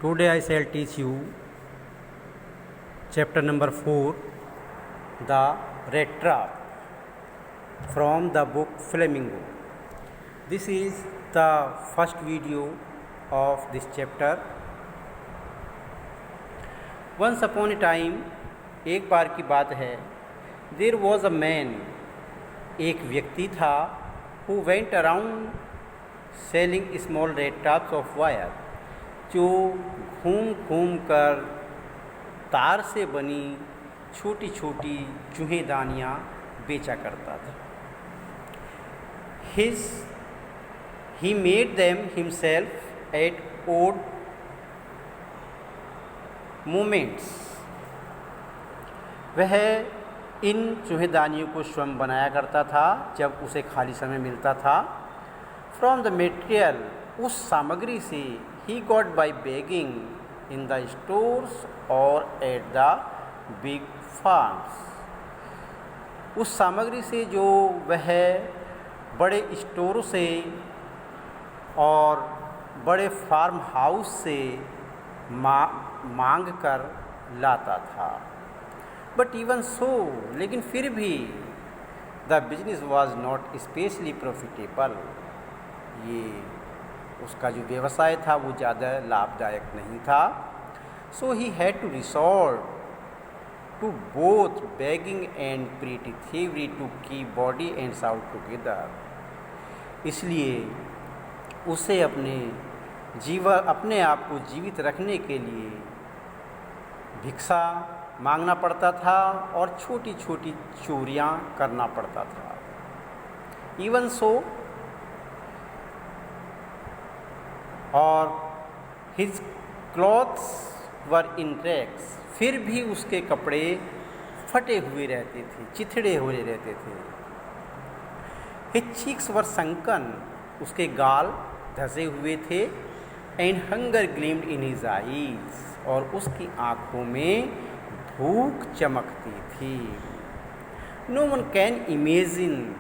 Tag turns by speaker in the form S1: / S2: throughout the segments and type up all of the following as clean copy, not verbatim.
S1: Today I shall teach you chapter number 4, The Rat Trap, from the book Flamingo. This is the first video of this chapter. Once upon a time, एक बार की बात है, there was a man, एक व्यक्ति था, who went around selling small rat traps of wire, जो घूम घूम कर तार से बनी छोटी छोटी चूहेदानियाँ बेचा करता था. He made them himself at odd moments. वह इन चूहेदानियों को स्वयं बनाया करता था जब उसे खाली समय मिलता था. From the material, उस सामग्री से, he got by begging in the stores or at the big farms. उस सामग्री से जो वह बड़े स्टोरों से और बड़े फार्म हाउस से मांग कर लाता था. बट इवन सो, लेकिन फिर भी the business was not specially profitable. ये उसका जो व्यवसाय था वो ज़्यादा लाभदायक नहीं था. So he had to resort to both begging and petty thievery to keep body and soul together. इसलिए उसे अपने आप को जीवित रखने के लिए भिक्षा मांगना पड़ता था और छोटी छोटी चोरियां करना पड़ता था. इवन सो, और हिज क्लॉथ्स वर इन रैक्स, फिर भी उसके कपड़े फटे हुए रहते थे, चिथड़े हुए रहते थे. हिज चीक्स वर संकन, उसके गाल धसे हुए थे. And hunger gleamed in his eyes, और उसकी आँखों में भूख चमकती थी. No one can imagine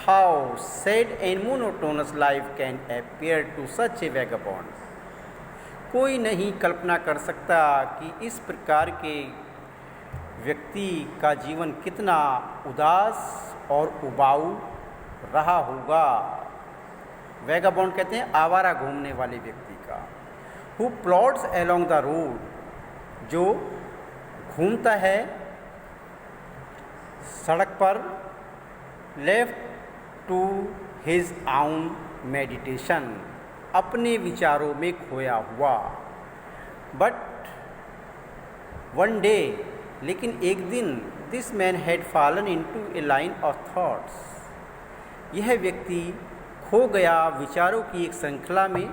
S1: how sad and monotonous life can appear to such a vagabond. कोई नहीं कल्पना कर सकता कि इस प्रकार के व्यक्ति का जीवन कितना उदास और उबाऊ रहा होगा. वैगाबॉन्ड कहते हैं आवारा घूमने वाले व्यक्ति का. Who plods along the road, जो घूमता है सड़क पर, left टू हिज आउन मेडिटेशन, अपने विचारों में खोया हुआ. बट वन डे, लेकिन एक दिन, this man had fallen into a line of thoughts, यह व्यक्ति खो गया विचारों की एक श्रृंखला में.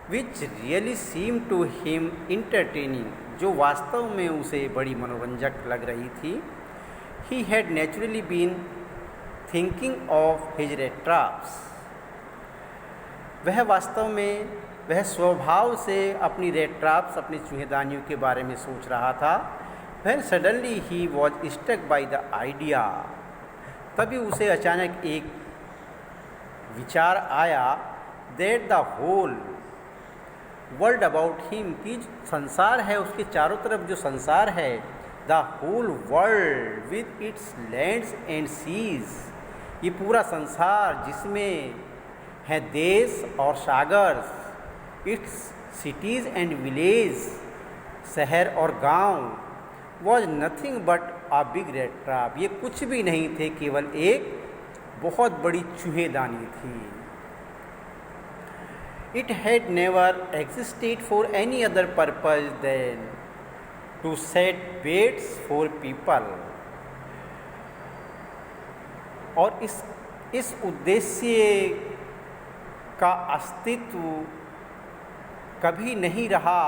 S1: Which really seem to him entertaining, जो वास्तव में उसे बड़ी मनोरंजक लग रही थी. He had naturally been thinking of his rat traps, वह वास्तव में, वह स्वभाव से अपनी रेट ट्रैप्स, अपनी चूहेदानियों के बारे में सोच रहा था. When suddenly he was stuck by the idea, तभी उसे अचानक एक विचार आया. That the whole world about him, कि संसार है, उसके चारों तरफ जो संसार है, the whole world with its lands and seas, ये पूरा संसार जिसमें है देश और सागर, इट्स सिटीज़ एंड विलेज, शहर और गांव, was nothing but a big rat trap, ये कुछ भी नहीं थे, केवल एक बहुत बड़ी चूहेदानी थी. It had never existed for any other purpose than to set baits for people, और इस उद्देश्य का अस्तित्व कभी नहीं रहा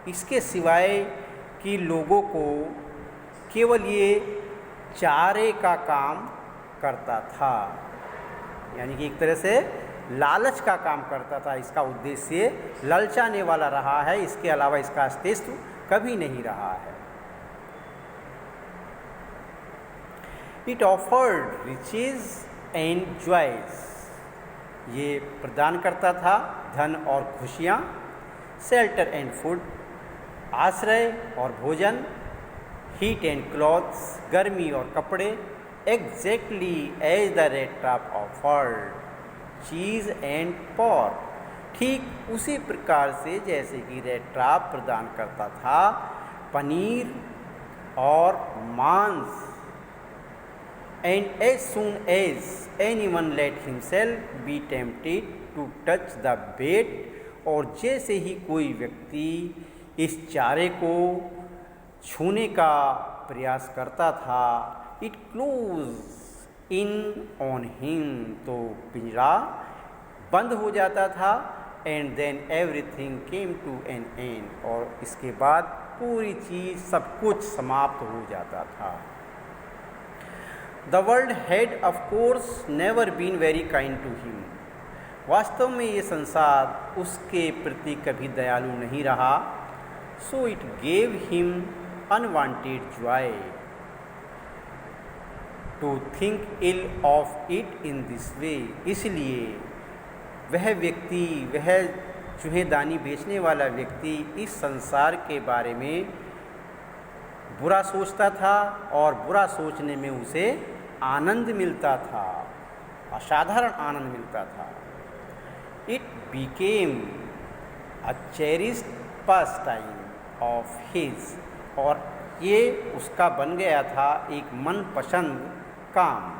S1: इसके सिवाय कि लोगों को केवल ये चारे का काम करता था. यानी कि एक तरह से लालच का काम करता था. इसका उद्देश्य ललचाने वाला रहा है, इसके अलावा इसका अस्तित्व कभी नहीं रहा है. It offered riches and joys, ये प्रदान करता था धन और खुशियाँ. शेल्टर एंड फूड, आश्रय और भोजन, हीट एंड क्लॉथ्स, गर्मी और कपड़े, exactly as the red trap offered cheese and pork, ठीक उसी प्रकार से जैसे कि रेड ट्रैप प्रदान करता था पनीर और मांस। And as soon as anyone let himself be tempted to touch the bait, और जैसे ही कोई व्यक्ति इस चारे को छूने का प्रयास करता था, it close in on him, तो पिंजरा बंद हो जाता था। And then everything came to an end, और इसके बाद पूरी चीज़ सब कुछ समाप्त हो जाता था। The world had of course never been very kind to him, वास्तव में ये संसार उसके प्रति कभी दयालु नहीं रहा। So it gave him unwanted joy to think ill of it in this way, इसलिए वह व्यक्ति, वह चूहेदानी बेचने वाला व्यक्ति इस संसार के बारे में बुरा सोचता था, और बुरा सोचने में उसे आनंद मिलता था, असाधारण आनंद मिलता था। It became a cherished pastime of his, और ये उसका बन गया था एक मनपसंद काम।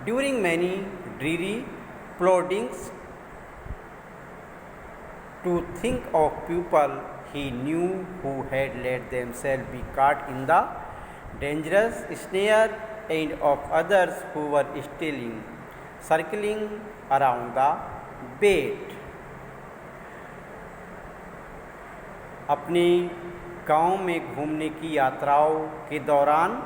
S1: During many dreary ploddings to think of people he knew who had let themselves be caught in the dangerous snare, and of others who were stealing, circling around the bait. अपने गांव में घूमने की यात्राओं के दौरान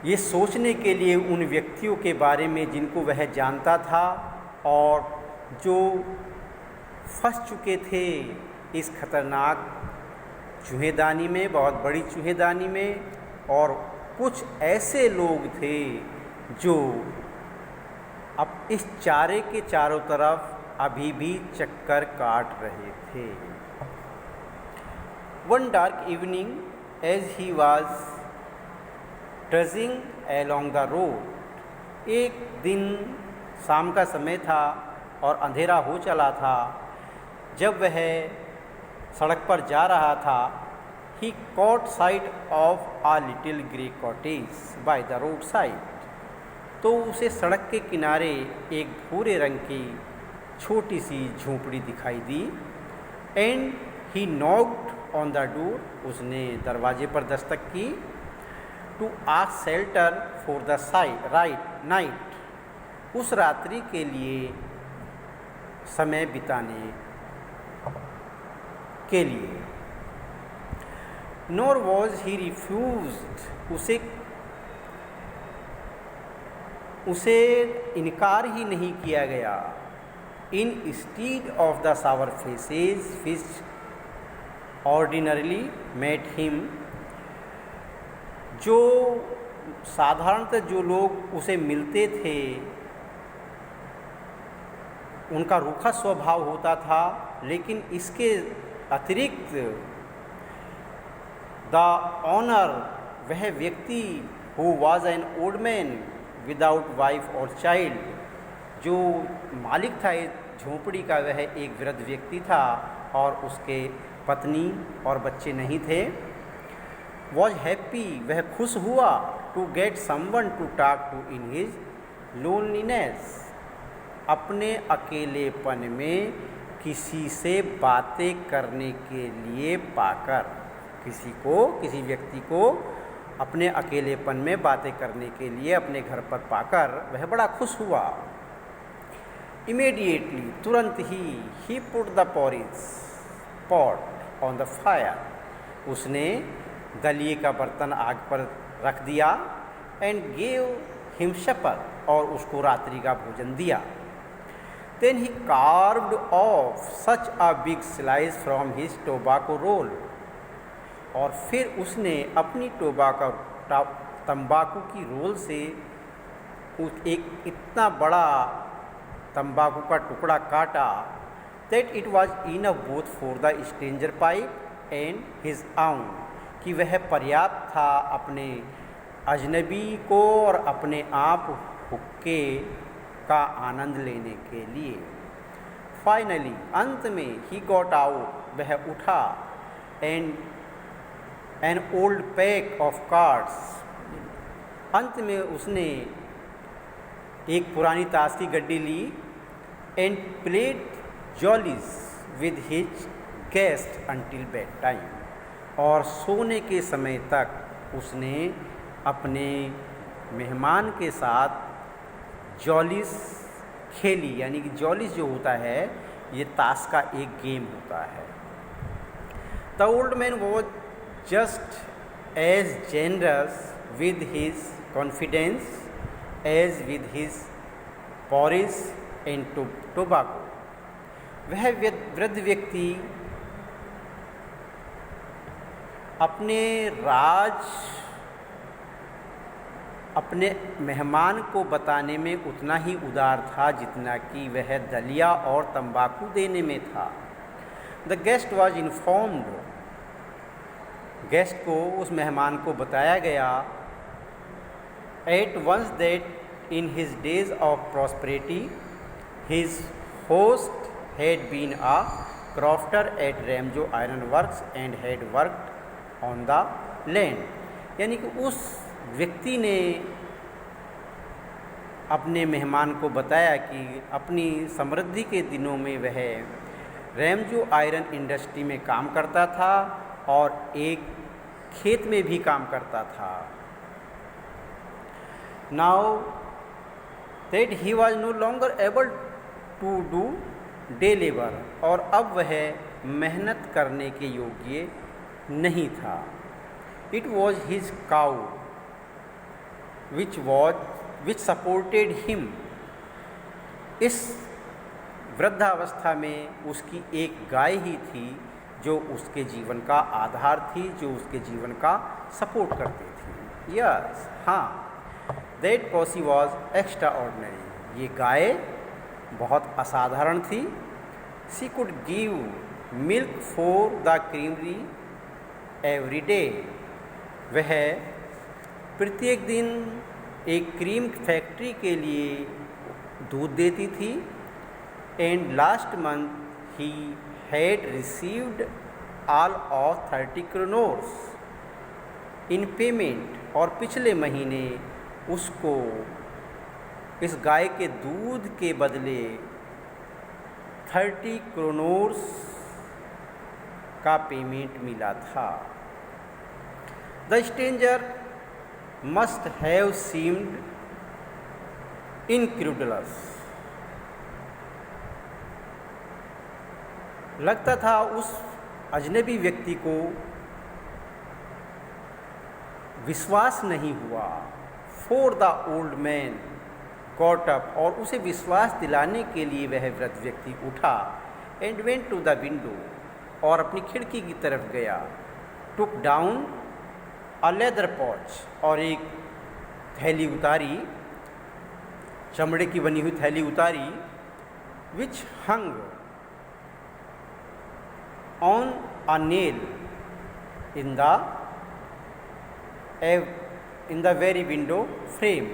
S1: ये सोचने के लिए उन व्यक्तियों के बारे में जिनको वह जानता था और जो फंस चुके थे इस खतरनाक चूहेदानी में, बहुत बड़ी चूहेदानी में, और कुछ ऐसे लोग थे जो अब इस चारे के चारों तरफ अभी भी चक्कर काट रहे थे। One dark evening, as he was trudging along the road, एक दिन शाम का समय था और अंधेरा हो चला था, जब वह सड़क पर जा रहा था, he caught sight of a little grey cottage by the roadside, तो उसे सड़क के किनारे एक भूरे रंग की छोटी सी झोंपड़ी दिखाई दी। And he knocked on the door, उसने दरवाजे पर दस्तक की। To ask shelter for the right night, उस रात्रि के लिए समय बिताने के लिए। नॉर वॉज ही रिफ्यूज्ड, उसे इनकार ही नहीं किया गया। Instead of the sour faces which ordinarily met him, जो साधारणतः जो लोग उसे मिलते थे उनका रूखा स्वभाव होता था, लेकिन इसके अतिरिक्त द ऑनर, वह व्यक्ति who was an old man without wife और चाइल्ड, जो मालिक था इस झोंपड़ी का, वह एक वृद्ध व्यक्ति था और उसके पत्नी और बच्चे नहीं थे। वॉज हैप्पी, वह खुश हुआ, to get someone to talk to in his loneliness, अपने अकेलेपन में किसी से बातें करने के लिए पाकर, किसी व्यक्ति को अपने अकेलेपन में बातें करने के लिए अपने घर पर पाकर वह बड़ा खुश हुआ। Immediately, तुरंत ही put the porridge pot on the fire, उसने दलिए का बर्तन आग पर रख दिया। एंड गेव हिम supper, और उसको रात्रि का भोजन दिया। Then he carved off such a big slice from his tobacco roll, और फिर उसने अपनी तंबाकू की रोल से एक इतना बड़ा तंबाकू का टुकड़ा काटा, that it was enough both for the stranger pipe and his आउन, कि वह पर्याप्त था अपने अजनबी को और अपने आप हुक्के का आनंद लेने के लिए। फाइनली अंत में ही गॉट आउट, वह उठा, and an old pack of cards, अंत में उसने एक पुरानी ताश की गड्डी ली, and played jollies with his guest until bed time, और सोने के समय तक उसने अपने मेहमान के साथ जॉलीज खेली। यानी कि जॉलीज जो होता है ये ताश का एक गेम होता है। The old man was just as generous with his confidence as with his porridge and tobacco. वह वृद्ध व्यक्ति अपने राज अपने मेहमान को बताने में उतना ही उदार था जितना कि वह दलिया और तंबाकू देने में था। The guest was informed, guest को, उस मेहमान को बताया गया, at once that in his days of prosperity his host had been a crofter at Ramsjo iron works and had worked on the land. यानी कि उस व्यक्ति ने अपने मेहमान को बताया कि अपनी समृद्धि के दिनों में वह रैमजो आयरन इंडस्ट्री में काम करता था और एक खेत में भी काम करता था। Now that he was no longer able to do day labour, और अब वह मेहनत करने के योग्य नहीं था। It was his cow which supported him। इस वृद्धावस्था में उसकी एक गाय ही थी जो उसके जीवन का आधार थी, जो उसके जीवन का सपोर्ट करती थी। यस, हाँ, that posse was extra ordinary. ये गाय बहुत असाधारण थी। She could give milk for the creamery every day. वह प्रत्येक दिन एक क्रीम फैक्ट्री के लिए दूध देती थी। And last month he had received all of 30 kronors in payment, और पिछले महीने उसको इस गाय के दूध के बदले 30 क्रोनोर्स का पेमेंट मिला था। The stranger must have seemed incredulous। लगता था उस अजनबी व्यक्ति को विश्वास नहीं हुआ। For the old man got up, और उसे विश्वास दिलाने के लिए वह वृद्ध व्यक्ति उठा, and went to the window, और अपनी खिड़की की तरफ गया। टुक डाउन अ लेदर पॉच, और एक थैली उतारी, चमड़े की बनी हुई थैली उतारी, which hung on a nail in the very window frame,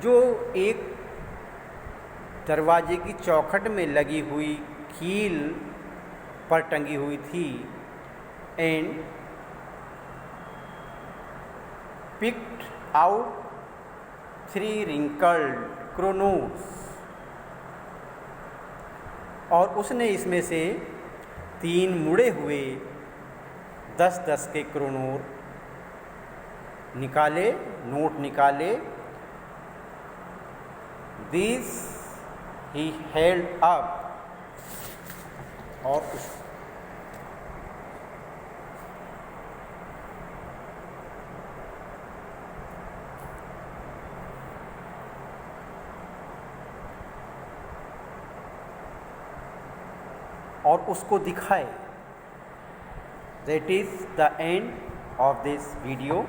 S1: जो एक दरवाजे की चौखट में लगी हुई कील पर टंगी हुई थी। एंड picked out 3 wrinkled क्रोनोर्स, और उसने इसमें से 3 मुड़े हुए 10-10 के क्रोनोर निकाले, नोट निकाले। These he held up, और उस और उसको दिखाए। That is the end of this video.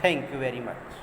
S1: Thank you very much.